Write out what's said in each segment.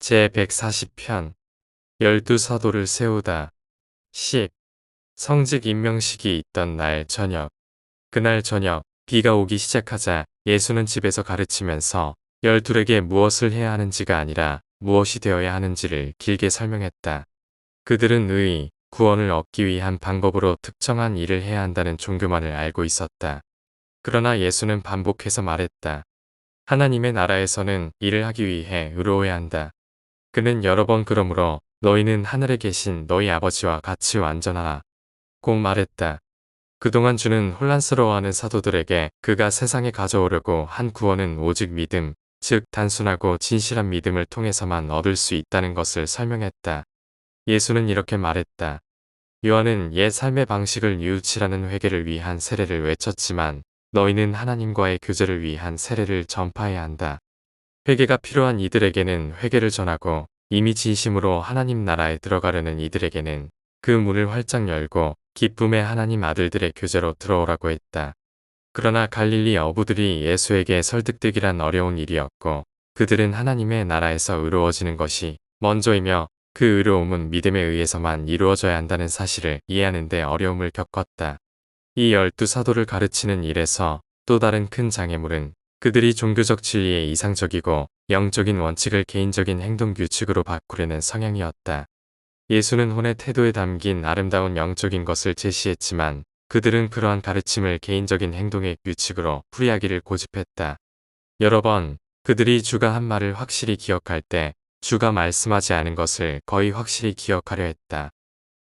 제140편 열두 사도를 세우다. 10. 성직 임명식이 있던 날 저녁. 그날 저녁 비가 오기 시작하자 예수는 집에서 가르치면서 열둘에게 무엇을 해야 하는지가 아니라 무엇이 되어야 하는지를 길게 설명했다. 그들은 구원을 얻기 위한 방법으로 특정한 일을 해야 한다는 종교만을 알고 있었다. 그러나 예수는 반복해서 말했다. 하나님의 나라에서는 일을 하기 위해 의로워야 한다. 그는 여러 번 그러므로 너희는 하늘에 계신 너희 아버지와 같이 완전하라 고 말했다. 그동안 주는 혼란스러워하는 사도들에게 그가 세상에 가져오려고 한 구원은 오직 믿음, 즉 단순하고 진실한 믿음을 통해서만 얻을 수 있다는 것을 설명했다. 예수는 이렇게 말했다. 요한은 옛 삶의 방식을 뉘우치라는 회개를 위한 세례를 외쳤지만 너희는 하나님과의 교제를 위한 세례를 전파해야 한다. 회개가 필요한 이들에게는 회개를 전하고 이미 진심으로 하나님 나라에 들어가려는 이들에게는 그 문을 활짝 열고 기쁨의 하나님 아들들의 교제로 들어오라고 했다. 그러나 갈릴리 어부들이 예수에게 설득되기란 어려운 일이었고 그들은 하나님의 나라에서 의로워지는 것이 먼저이며 그 의로움은 믿음에 의해서만 이루어져야 한다는 사실을 이해하는 데 어려움을 겪었다. 이 12사도를 가르치는 일에서 또 다른 큰 장애물은 그들이 종교적 진리에 이상적이고 영적인 원칙을 개인적인 행동 규칙으로 바꾸려는 성향이었다. 예수는 혼의 태도에 담긴 아름다운 영적인 것을 제시했지만 그들은 그러한 가르침을 개인적인 행동의 규칙으로 풀이하기를 고집했다. 여러 번 그들이 주가 한 말을 확실히 기억할 때 주가 말씀하지 않은 것을 거의 확실히 기억하려 했다.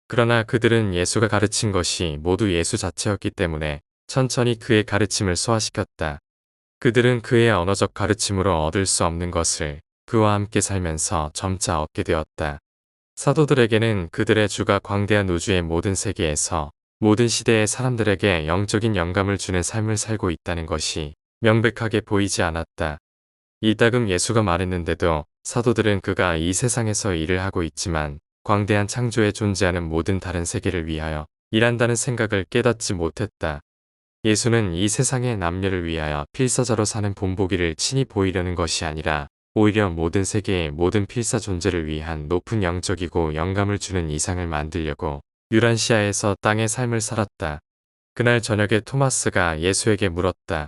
그러나 그들은 예수가 가르친 것이 모두 예수 자체였기 때문에 천천히 그의 가르침을 소화시켰다. 그들은 그의 언어적 가르침으로 얻을 수 없는 것을 그와 함께 살면서 점차 얻게 되었다. 사도들에게는 그들의 주가 광대한 우주의 모든 세계에서 모든 시대의 사람들에게 영적인 영감을 주는 삶을 살고 있다는 것이 명백하게 보이지 않았다. 이따금 예수가 말했는데도 사도들은 그가 이 세상에서 일을 하고 있지만 광대한 창조에 존재하는 모든 다른 세계를 위하여 일한다는 생각을 깨닫지 못했다. 예수는 이 세상의 남녀를 위하여 필사자로 사는 본보기를 친히 보이려는 것이 아니라 오히려 모든 세계의 모든 필사 존재를 위한 높은 영적이고 영감을 주는 이상을 만들려고 유란시아에서 땅의 삶을 살았다. 그날 저녁에 토마스가 예수에게 물었다.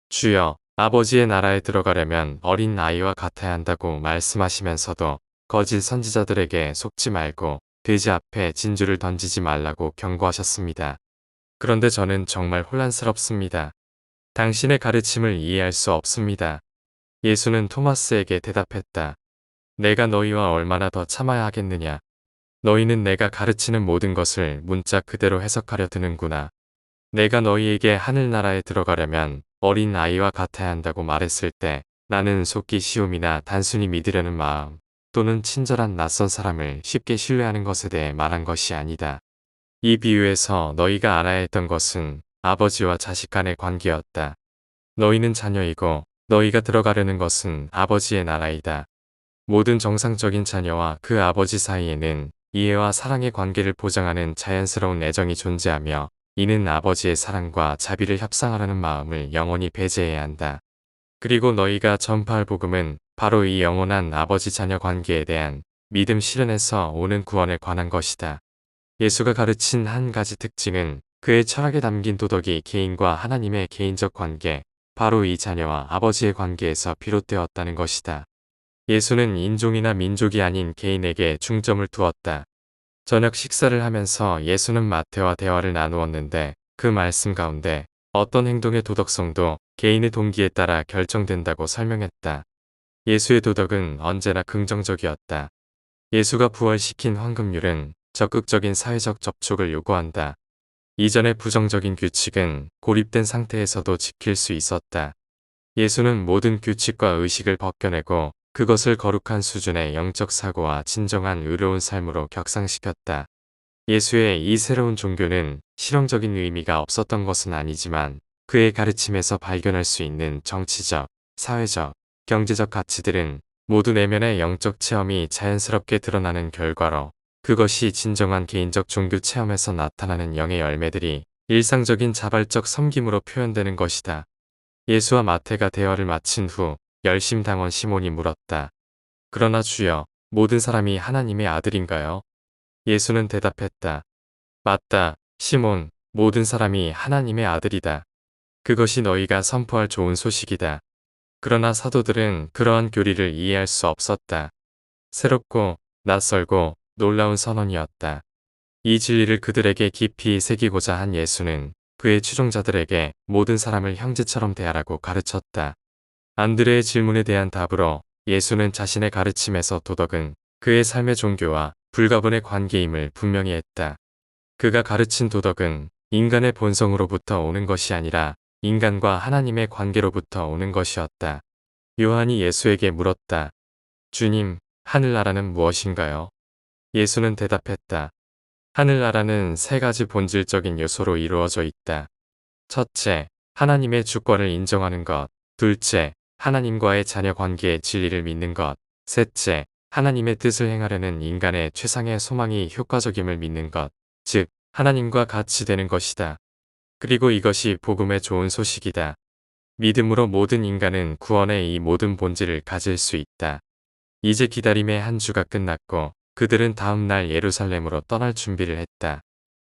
주여, 아버지의 나라에 들어가려면 어린 아이와 같아야 한다고 말씀하시면서도 거짓 선지자들에게 속지 말고 돼지 앞에 진주를 던지지 말라고 경고하셨습니다. 그런데 저는 정말 혼란스럽습니다. 당신의 가르침을 이해할 수 없습니다. 예수는 토마스에게 대답했다. 내가 너희와 얼마나 더 참아야 하겠느냐. 너희는 내가 가르치는 모든 것을 문자 그대로 해석하려 드는구나. 내가 너희에게 하늘나라에 들어가려면 어린 아이와 같아야 한다고 말했을 때 나는 속기 쉬움이나 단순히 믿으려는 마음 또는 친절한 낯선 사람을 쉽게 신뢰하는 것에 대해 말한 것이 아니다. 이 비유에서 너희가 알아야 했던 것은 아버지와 자식 간의 관계였다. 너희는 자녀이고 너희가 들어가려는 것은 아버지의 나라이다. 모든 정상적인 자녀와 그 아버지 사이에는 이해와 사랑의 관계를 보장하는 자연스러운 애정이 존재하며 이는 아버지의 사랑과 자비를 협상하려는 마음을 영원히 배제해야 한다. 그리고 너희가 전파할 복음은 바로 이 영원한 아버지 자녀 관계에 대한 믿음 실현에서 오는 구원에 관한 것이다. 예수가 가르친 한 가지 특징은 그의 철학에 담긴 도덕이 개인과 하나님의 개인적 관계, 바로 이 자녀와 아버지의 관계에서 비롯되었다는 것이다. 예수는 인종이나 민족이 아닌 개인에게 중점을 두었다. 저녁 식사를 하면서 예수는 마태와 대화를 나누었는데 그 말씀 가운데 어떤 행동의 도덕성도 개인의 동기에 따라 결정된다고 설명했다. 예수의 도덕은 언제나 긍정적이었다. 예수가 부활시킨 황금률은 적극적인 사회적 접촉을 요구한다. 이전의 부정적인 규칙은 고립된 상태에서도 지킬 수 있었다. 예수는 모든 규칙과 의식을 벗겨내고 그것을 거룩한 수준의 영적 사고와 진정한 의로운 삶으로 격상시켰다. 예수의 이 새로운 종교는 실용적인 의미가 없었던 것은 아니지만 그의 가르침에서 발견할 수 있는 정치적, 사회적, 경제적 가치들은 모두 내면의 영적 체험이 자연스럽게 드러나는 결과로 그것이 진정한 개인적 종교 체험에서 나타나는 영의 열매들이 일상적인 자발적 섬김으로 표현되는 것이다. 예수와 마태가 대화를 마친 후 열심당원 시몬이 물었다. 그러나 주여, 모든 사람이 하나님의 아들인가요? 예수는 대답했다. 맞다, 시몬, 모든 사람이 하나님의 아들이다. 그것이 너희가 선포할 좋은 소식이다. 그러나 사도들은 그러한 교리를 이해할 수 없었다. 새롭고 낯설고 놀라운 선언이었다. 이 진리를 그들에게 깊이 새기고자 한 예수는 그의 추종자들에게 모든 사람을 형제처럼 대하라고 가르쳤다. 안드레의 질문에 대한 답으로 예수는 자신의 가르침에서 도덕은 그의 삶의 종교와 불가분의 관계임을 분명히 했다. 그가 가르친 도덕은 인간의 본성으로부터 오는 것이 아니라 인간과 하나님의 관계로부터 오는 것이었다. 요한이 예수에게 물었다. 주님, 하늘나라는 무엇인가요? 예수는 대답했다. 하늘나라는 세 가지 본질적인 요소로 이루어져 있다. 첫째, 하나님의 주권을 인정하는 것. 둘째, 하나님과의 자녀 관계의 진리를 믿는 것. 셋째, 하나님의 뜻을 행하려는 인간의 최상의 소망이 효과적임을 믿는 것. 즉, 하나님과 같이 되는 것이다. 그리고 이것이 복음의 좋은 소식이다. 믿음으로 모든 인간은 구원의 이 모든 본질을 가질 수 있다. 이제 기다림의 한 주가 끝났고 그들은 다음 날 예루살렘으로 떠날 준비를 했다.